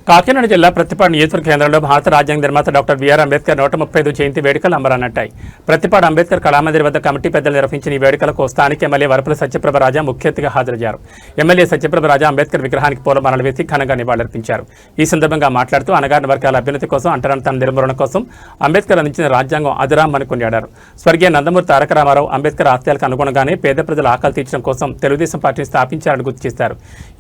కాకినాడ జిల్లా ప్రతిపాడు నియోజకవర్గ కేంద్రంలో భారత రాజ్యాంగ నిర్మాత డాక్టర్ బిఆర్ అంబేద్కర్ 135 జయంతి వేడుకలు అంబరానంటాయి. ప్రతిపాడు అంబేద్కర్ కళామందిర్ వద్ద కమిటీ పెద్దలు నిర్వహించిన ఈ వేడుకలకు స్థానిక ఎమ్మెల్యే వరపుల సత్యప్రభ రాజా ముఖ్య అతిథిగా హాజరయ్యారు. ఎమ్మెల్యే సత్యప్రభ రాజా అంబేద్కర్ విగ్రహానికి పూలమాలలు వేసి ఘనంగా నివాళులర్పించారు. ఈ సందర్భంగా మాట్లాడుతూ అణగారిన వర్గాల అభ్యున్నతి కోసం అంటరానితన నిర్మూలన కోసం అంబేద్కర్ అందించిన రాజ్యాంగం అదురామని కొనియాడారు. స్వర్గీయ నందమూరి తారక రామారావు అంబేద్కర్ ఆశయాలకు అనుగుణంగానే పేద ప్రజల ఆకలి తీర్చడం కోసం తెలుగుదేశం పార్టీని స్థాపించారని గుర్తు చేశారు.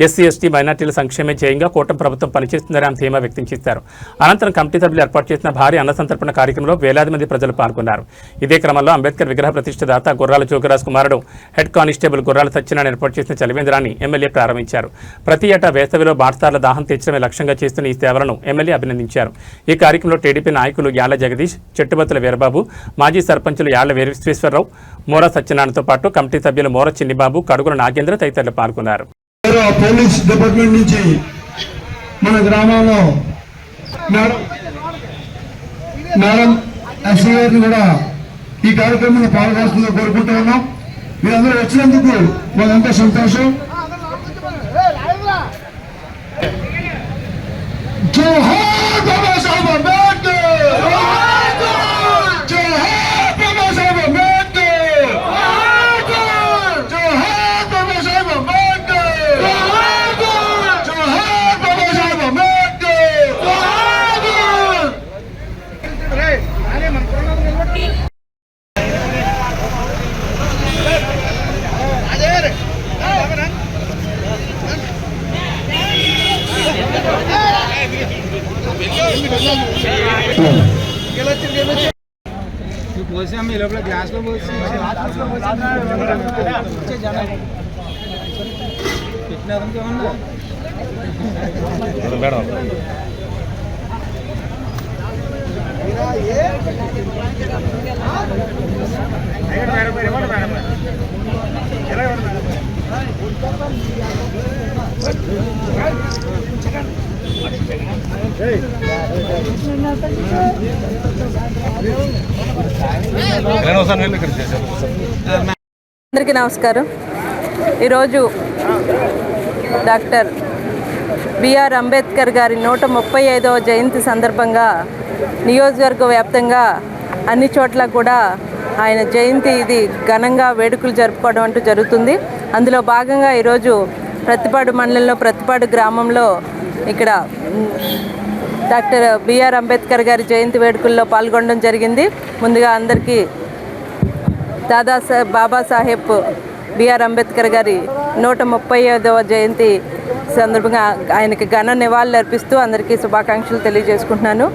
ఎస్సీ ఎస్టీ మైనార్టీల సంక్షేమే ధ్యేయంగా కూటమి ప్రభుత్వం పనిచేస్తుందని ఆమె ధీమా వ్యక్తం చేశారు. అనంతరం కమిటీ సభ్యులు ఏర్పాటు చేసిన భారీ అన్న సంతర్పణ కార్యక్రమంలో వేలాది మంది ప్రజలు పాల్గొన్నారు. ఇదే క్రమంలో అంబేద్కర్ విగ్రహ ప్రతిష్ఠదాత గుర్రాల జోగిరాజ్ కుమారుడు హెడ్ కానిస్టేబుల్ గుర్రాల సత్యనారాయణ ఏర్పాటు చేసిన చలివేంద్రాన్ని ఎమ్మెల్యే ప్రారంభించారు. ప్రతి ఏటా వేసవిలో బాటసార్ల దాహం తీర్చడమే లక్ష్యంగా చేస్తున్న ఈ సేవలను ఎమ్మెల్యే అభినందించారు. ఈ కార్యక్రమంలో టీడీపీ నాయకులు యాళ్ల జగదీష్, చెట్టుబత్తుల వీరబాబు, మాజీ సర్పంచులు యాళ్ల విశ్వేశ్వరరావు, మోర సత్యనారాయణతో పాటు కమిటీ సభ్యులు మోర చిన్నిబాబు, కడుగుల నాగేంద్ర తదితరులు పాల్గొన్నారు. పోలీస్ డిపార్ట్మెంట్ నుంచి మన గ్రామంలో మేడం ఎస్సీ గారిని కూడా ఈ కార్యక్రమంలో పాల్గొనాల్సిందిగా కోరుకుంటూ ఉన్నాం. మీరందరూ వచ్చినందుకు మాకెంతో సంతోషం. జోహార్ బాబాసాహెబ్ అంబేద్కర్, జోహార్ బాబాసాహెబ్ అంబేద్కర్, జోహార్ బాబాసాహెబ్ అంబేద్కర్, జోహార్ బాబాసాహెబ్ అంబేద్కర్. పోసాము ఈ లోపల గ్లాస్లో పోసి పెట్టినారంటే ఏమన్నా అందరికీ నమస్కారం. ఈరోజు డాక్టర్ బిఆర్ అంబేద్కర్ గారి 135వ జయంతి సందర్భంగా నియోజకవర్గ వ్యాప్తంగా అన్ని చోట్ల కూడా ఆయన జయంతి ఇది ఘనంగా వేడుకలు జరుపుకోవడం అంటూ జరుగుతుంది. అందులో భాగంగా ఈరోజు ప్రతిపాడు మండలంలో ప్రతిపాడు గ్రామంలో ఇక్కడ డాక్టర్ బిఆర్ అంబేద్కర్ గారి జయంతి వేడుకల్లో పాల్గొనడం జరిగింది. ముందుగా అందరికీ బాబాసాహెబ్ బిఆర్ అంబేద్కర్ గారి 135వ జయంతి సందర్భంగా ఆయనకి ఘన నివాళులు అర్పిస్తూ అందరికీ శుభాకాంక్షలు తెలియజేసుకుంటున్నాను.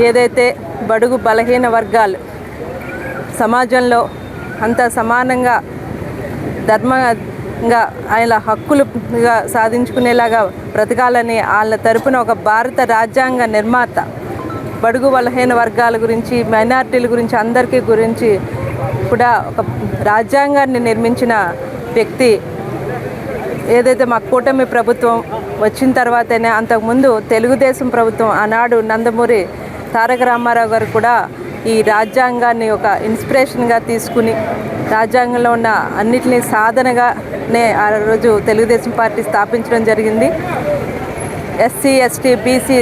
ఏదైతే బడుగు బలహీన వర్గాలు సమాజంలో అంత సమానంగా ధర్మంగా ఆయన హక్కులుగా సాధించుకునేలాగా బ్రతకాలని వాళ్ళ తరపున ఒక భారత రాజ్యాంగ నిర్మాత బడుగు బలహీన వర్గాల గురించి, మైనారిటీల గురించి, అందరికీ గురించి కూడా ఒక రాజ్యాంగాన్ని నిర్మించిన వ్యక్తి. ఏదైతే మా కూటమి ప్రభుత్వం వచ్చిన తర్వాతనే, అంతకుముందు తెలుగుదేశం ప్రభుత్వం ఆనాడు నందమూరి తారక రామారావు గారు కూడా ఈ రాజ్యాంగాన్ని ఒక ఇన్స్పిరేషన్గా తీసుకుని రాజ్యాంగంలో ఉన్న అన్నిటినీ సాధనగానే ఆ రోజు తెలుగుదేశం పార్టీ స్థాపించడం జరిగింది. ఎస్సీ ఎస్టీ బీసీ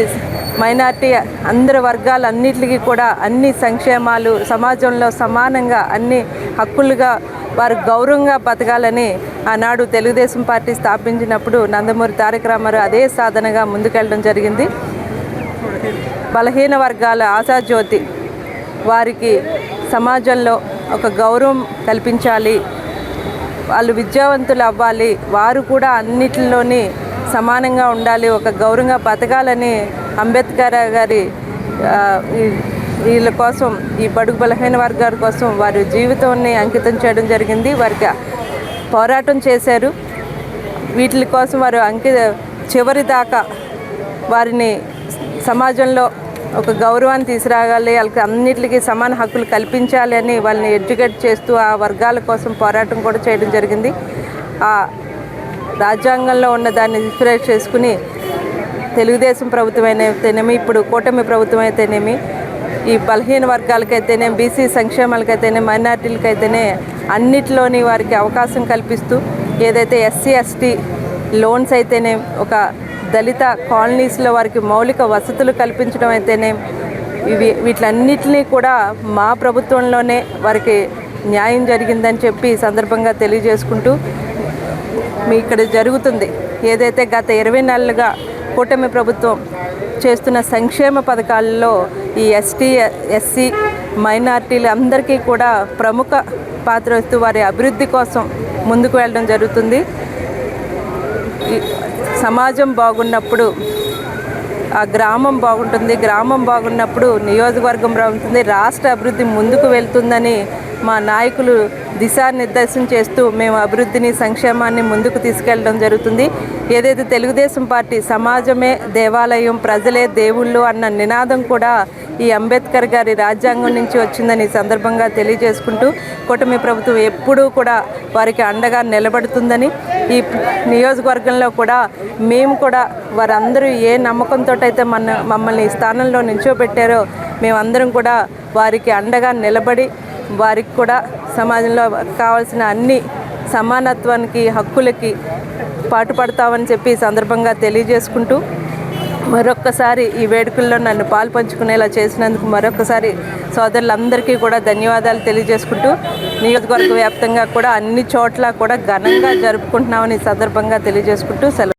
మైనార్టీ అందరి వర్గాలన్నిటికీ కూడా అన్ని సంక్షేమాలు సమాజంలో సమానంగా అన్ని హక్కులుగా వారు గౌరవంగా బతకాలని ఆనాడు తెలుగుదేశం పార్టీ స్థాపించినప్పుడు నందమూరి తారక రామారావు అదే సాధనగా ముందుకెళ్ళడం జరిగింది. బలహీన వర్గాల ఆశాజ్యోతి, వారికి సమాజంలో ఒక గౌరవం కల్పించాలి, వాళ్ళు విద్యావంతులు అవ్వాలి, వారు కూడా అన్నిటిలోని సమానంగా ఉండాలి, ఒక గౌరవంగా బతకాలని అంబేద్కర్ గారి వీళ్ళ కోసం, ఈ బడుగు బలహీన వర్గాల కోసం వారి జీవితాన్ని అంకితం చేయడం జరిగింది. వారికి పోరాటం చేశారు. వీటి కోసం వారు చివరి దాకా వారిని సమాజంలో ఒక గౌరవాన్ని తీసుకురాగాలి, వాళ్ళకి అన్నిటికీ సమాన హక్కులు కల్పించాలి అని వాళ్ళని ఎడ్యుకేట్ చేస్తూ ఆ వర్గాల కోసం పోరాటం కూడా చేయడం జరిగింది. ఆ రాజ్యాంగంలో ఉన్న దాన్ని ఇన్స్పిరేట్ చేసుకుని తెలుగుదేశం ప్రభుత్వం అయితేనేమి, ఇప్పుడు కూటమి ప్రభుత్వం అయితేనేమి, ఈ బలహీన వర్గాలకైతేనే, బీసీ సంక్షేమాలకైతేనే, మైనార్టీలకైతేనే అన్నిటిలోని వారికి అవకాశం కల్పిస్తూ, ఏదైతే ఎస్సీ ఎస్టీ లోన్స్ అయితేనే ఒక దళిత కాలనీస్లో వారికి మౌలిక వసతులు కల్పించడం అయితేనే వీటిలన్నిటినీ కూడా మా ప్రభుత్వంలోనే వారికి న్యాయం జరిగిందని చెప్పి ఈ సందర్భంగా తెలియజేసుకుంటూ ఇక్కడ జరుగుతుంది ఏదైతే గత 20 నెలలుగా కూటమి ప్రభుత్వం చేస్తున్న సంక్షేమ పథకాలలో ఈ ఎస్టీ ఎస్సీ మైనారిటీలు అందరికీ కూడా ప్రముఖ పాత్ర వస్తూ వారి అభివృద్ధి కోసం ముందుకు వెళ్ళడం జరుగుతుంది. సమాజం బాగున్నప్పుడు ఆ గ్రామం బాగుంటుంది, గ్రామం బాగున్నప్పుడు నియోజకవర్గం బాగుంటుంది, రాష్ట్ర అభివృద్ధి ముందుకు వెళ్తుందని మా నాయకులు దిశానిర్దేశం చేస్తూ మేము అభివృద్ధిని సంక్షేమాన్ని ముందుకు తీసుకెళ్ళడం జరుగుతుంది. ఏదైతే తెలుగుదేశం పార్టీ సమాజమే దేవాలయం ప్రజలే దేవుళ్ళు అన్న నినాదం కూడా ఈ అంబేద్కర్ గారి రాజ్యాంగం నుంచి వచ్చిందని ఈ సందర్భంగా తెలియజేసుకుంటూ కూటమి ప్రభుత్వం ఎప్పుడూ కూడా వారికి అండగా నిలబడుతుందని ఈ నియోజకవర్గంలో కూడా మేము కూడా వారందరూ ఏ నమ్మకంతో అయితే మమ్మల్ని ఈ స్థానంలో నిల్చోబెట్టారో మేమందరం కూడా వారికి అండగా నిలబడి వారికి కూడా సమాజంలో కావాల్సిన అన్ని సమానత్వానికి హక్కులకి పాటుపడతామని చెప్పి ఈ సందర్భంగా తెలియజేసుకుంటూ మరొక్కసారి ఈ వేడుకల్లో నన్ను పాల్పంచుకునేలా చేసినందుకు మరొకసారి సోదరులందరికీ కూడా ధన్యవాదాలు తెలియజేసుకుంటూ నియోజకవర్గ వ్యాప్తంగా కూడా అన్ని చోట్ల కూడా ఘనంగా జరుపుకుంటున్నామని ఈ సందర్భంగా తెలియజేసుకుంటూ సెలవు.